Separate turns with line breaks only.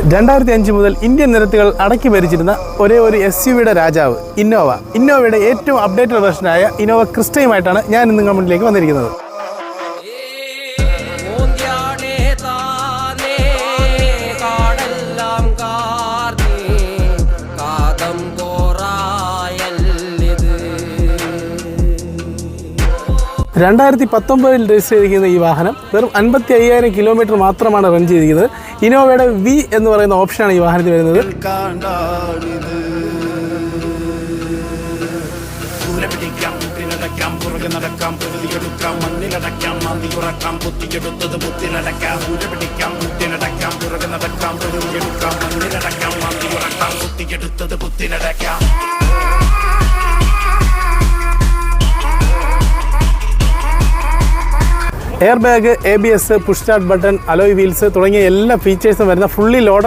2005 മുതൽ ഇന്ത്യൻ നിരത്തുകൾ അടക്കി ഭരിച്ചിരുന്ന ഒരേ ഒരു SUV-യുടെ രാജാവ് ഇന്നോവയുടെ ഏറ്റവും അപ്ഡേറ്റഡ് വെർഷനായ ഇന്നോവ ക്രിസ്റ്റയുമായിട്ടാണ് ഞാൻ ഇന്ന് നിങ്ങളുടെ മുന്നിലേക്ക് വന്നിരിക്കുന്നത്. രണ്ടായിരത്തി 19 രജിസ്റ്റർ ചെയ്തിരിക്കുന്ന ഈ വാഹനം വെറും 55,000 കിലോമീറ്റർ മാത്രമാണ് റൺ ചെയ്തിരിക്കുന്നത്. ഇന്നോവയുടെ V എന്ന് പറയുന്ന ഓപ്ഷനാണ് ഈ വാഹനത്തിൽ വരുന്നത്. Air bag, ABS, push start button, alloy wheels തുടങ്ങിയ എല്ലാ ഫീച്ചേഴ്സും വരുന്ന ഫുള്ളി ലോഡഡ്